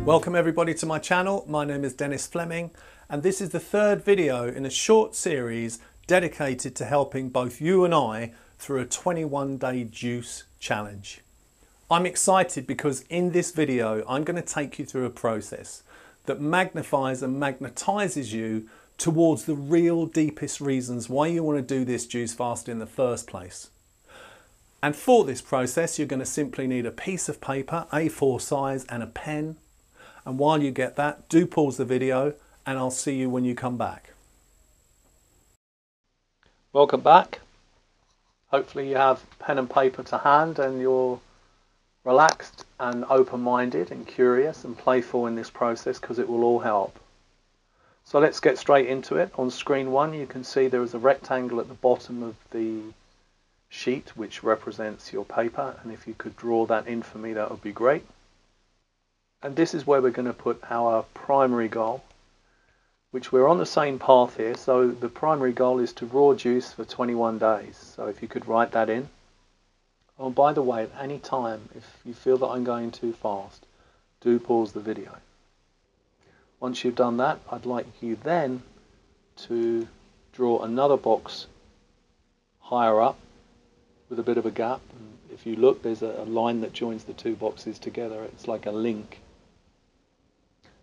Welcome everybody to my channel. My name is Dennis Fleming and this is the third video in a short series dedicated to helping both you and I through a 21-day juice challenge. I'm excited because in this video I'm going to take you through a process that magnifies and magnetizes you towards the real deepest reasons why you want to do this juice fast in the first place. And for this process you're going to simply need a piece of paper, A4 size, and a pen. And while you get that, do pause the video and I'll see you when you come back. Welcome back. Hopefully you have pen and paper to hand and you're relaxed and open-minded and curious and playful in this process, because it will all help. So let's get straight into it. On screen 1 you can see there is a rectangle at the bottom of the sheet which represents your paper, and if you could draw that in for me that would be great. And this is where we're going to put our primary goal, which we're on the same path here. So the primary goal is to raw juice for 21 days. So if you could write that in. Oh, by the way, at any time, if you feel that I'm going too fast, do pause the video. Once you've done that, I'd like you then to draw another box higher up with a bit of a gap. And if you look, there's a line that joins the two boxes together. It's like a link.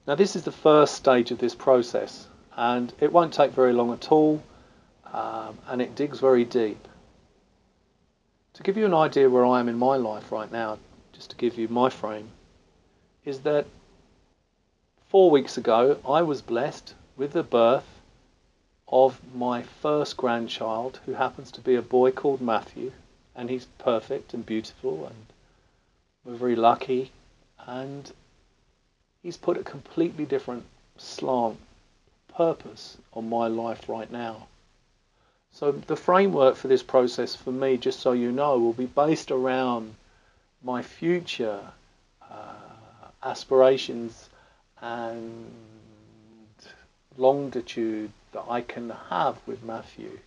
Now this is the first stage of this process, and it won't take very long at all, and it digs very deep. To give you an idea where I am in my life right now, just to give you my frame, is that 4 weeks ago I was blessed with the birth of my first grandchild, who happens to be a boy called Matthew, and he's perfect and beautiful, and we're very lucky, and he's put a completely different slant, purpose on my life right now. So the framework for this process for me, just so you know, will be based around my future aspirations and longitude that I can have with Matthew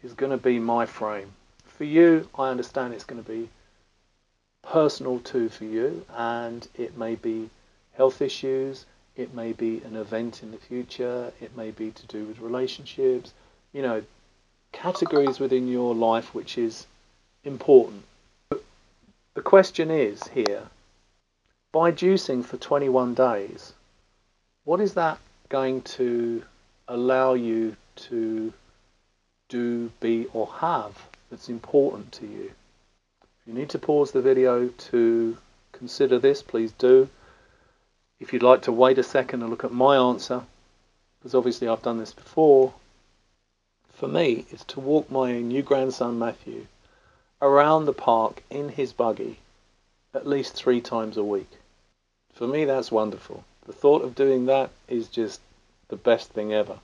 is going to be my frame. For you, I understand it's going to be personal too for you, and it may be health issues, it may be an event in the future, it may be to do with relationships, you know, categories within your life which is important. The question is here, by juicing for 21 days, what is that going to allow you to do, be, or have that's important to you? If you need to pause the video to consider this, please do. If you'd like to wait a second and look at my answer, because obviously I've done this before, for me it's to walk my new grandson Matthew around the park in his buggy at least 3 times a week. For me that's wonderful. The thought of doing that is just the best thing ever.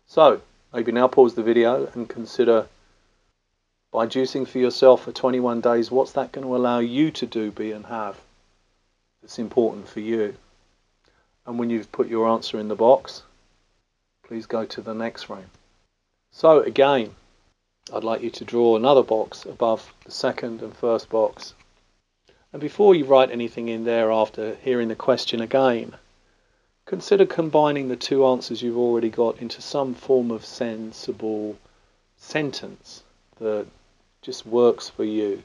So maybe now pause the video and consider, by juicing for yourself for 21 days, what's that going to allow you to do, be, and have that's important for you. And when you've put your answer in the box, please go to the next frame. So again, I'd like you to draw another box above the second and first box. And before you write anything in there after hearing the question again, consider combining the two answers you've already got into some form of sensible sentence that just works for you,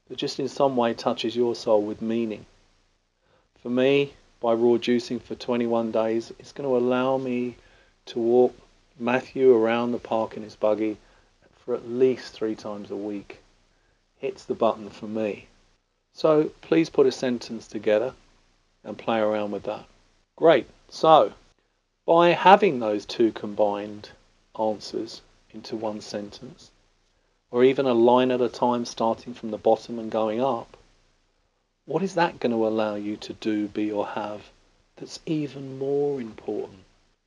that just in some way touches your soul with meaning. For me, by raw juicing for 21 days, it's going to allow me to walk Matthew around the park in his buggy for at least 3 times a week. Hits the button for me. So please put a sentence together and play around with that. Great. So by having those two combined answers into one sentence, or even a line at a time starting from the bottom and going up, what is that going to allow you to do, be, or have that's even more important?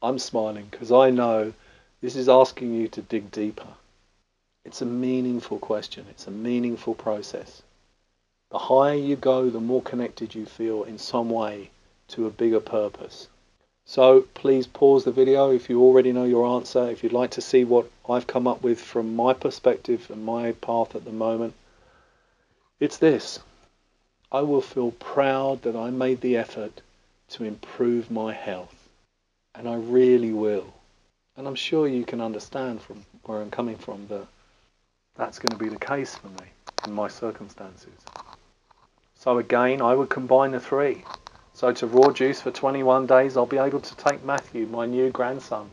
I'm smiling because I know this is asking you to dig deeper. It's a meaningful question. It's a meaningful process. The higher you go, the more connected you feel in some way to a bigger purpose. So please pause the video if you already know your answer. If you'd like to see what I've come up with from my perspective and my path at the moment, it's this. I will feel proud that I made the effort to improve my health. And I really will. And I'm sure you can understand from where I'm coming from that that's going to be the case for me in my circumstances. So again, I would combine the three. So to raw juice for 21 days, I'll be able to take Matthew, my new grandson,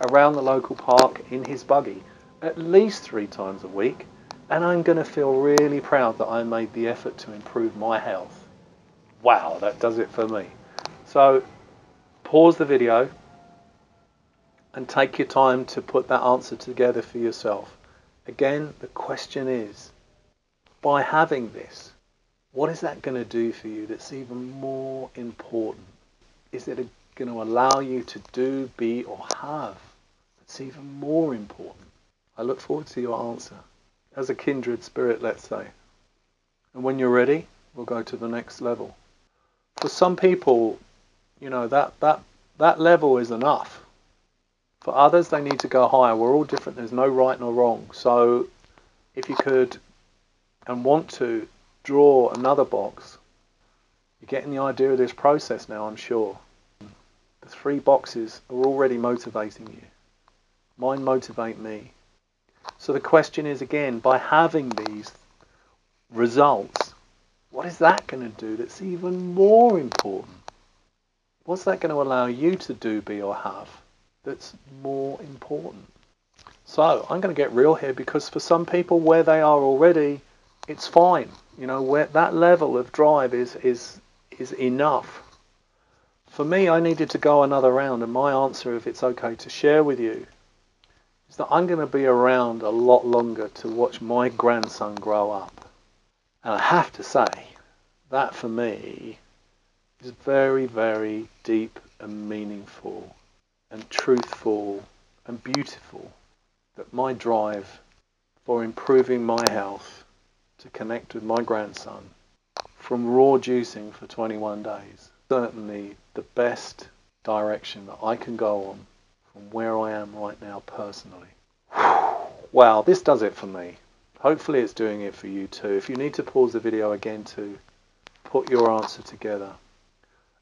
around the local park in his buggy at least 3 times a week. And I'm going to feel really proud that I made the effort to improve my health. Wow, that does it for me. So pause the video and take your time to put that answer together for yourself. Again, the question is, by having this, what is that going to do for you that's even more important? Is it going to allow you to do, be, or have that's even more important? I look forward to your answer. As a kindred spirit, let's say. And when you're ready, we'll go to the next level. For some people, you know, that level is enough. For others, they need to go higher. We're all different. There's no right nor wrong. So if you could and want to draw another box, you're getting the idea of this process now, I'm sure. The 3 boxes are already motivating you. Mine motivate me. So the question is, again, by having these results, what is that going to do that's even more important? What's that going to allow you to do, be, or have that's more important? So I'm going to get real here, because for some people, where they are already, it's fine. You know, where that level of drive is enough. For me, I needed to go another round, and my answer, if it's okay to share with you, is that I'm going to be around a lot longer to watch my grandson grow up. And I have to say, that for me is very, very deep and meaningful and truthful and beautiful, that my drive for improving my health to connect with my grandson from raw juicing for 21 days, certainly the best direction that I can go on from where I am right now personally. Wow, this does it for me. Hopefully it's doing it for you too. If you need to pause the video again to put your answer together.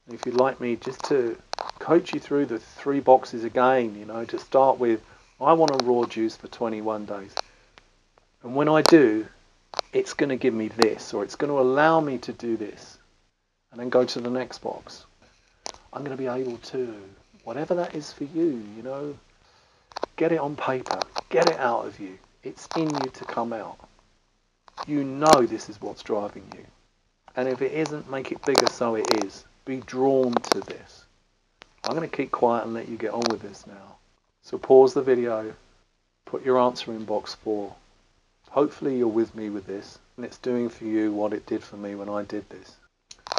And if you'd like me just to coach you through the 3 boxes again, you know, to start with, I want to raw juice for 21 days. And when I do, it's going to give me this, or it's going to allow me to do this. And then go to the next box. I'm going to be able to, whatever that is for you, you know, get it on paper, get it out of you. It's in you to come out. You know this is what's driving you. And if it isn't, make it bigger so it is. Be drawn to this. I'm going to keep quiet and let you get on with this now. So pause the video, put your answer in box 4. Hopefully you're with me with this, and it's doing for you what it did for me when I did this.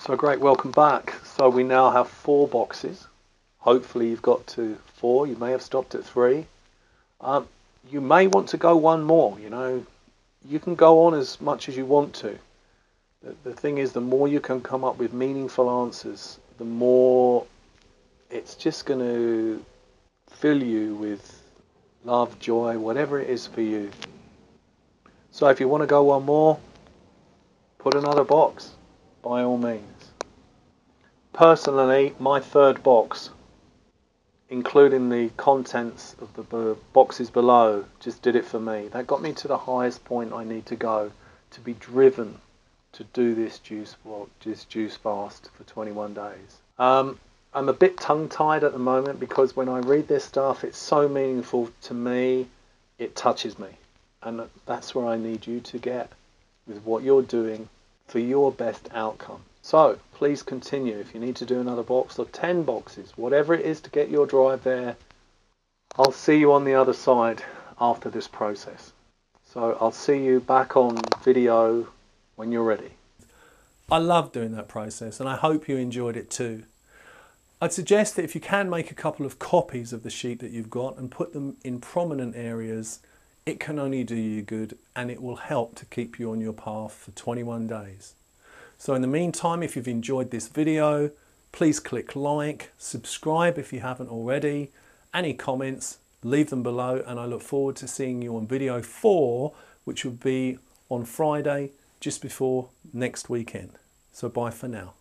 So great, welcome back. So we now have 4 boxes. Hopefully you've got to 4. You may have stopped at 3. You may want to go one more, you know. You can go on as much as you want to. The thing is, the more you can come up with meaningful answers, the more it's just going to fill you with love, joy, whatever it is for you. So if you want to go one more, put another box, by all means. Personally, my 3rd box, including the contents of the boxes below, just did it for me. That got me to the highest point I need to go to be driven to do this juice fast for 21 days. I'm a bit tongue-tied at the moment, because when I read this stuff, it's so meaningful to me, it touches me. And that's where I need you to get with what you're doing for your best outcome. So please continue. If you need to do another box or 10 boxes, whatever it is to get your drive there, I'll see you on the other side after this process. So I'll see you back on video when you're ready. I love doing that process, and I hope you enjoyed it too. I'd suggest that if you can, make a couple of copies of the sheet that you've got and put them in prominent areas. It can only do you good, and it will help to keep you on your path for 21 days. So in the meantime, if you've enjoyed this video, please click like, subscribe if you haven't already. Any comments, leave them below, and I look forward to seeing you on video 4, which will be on Friday, just before next weekend. So bye for now.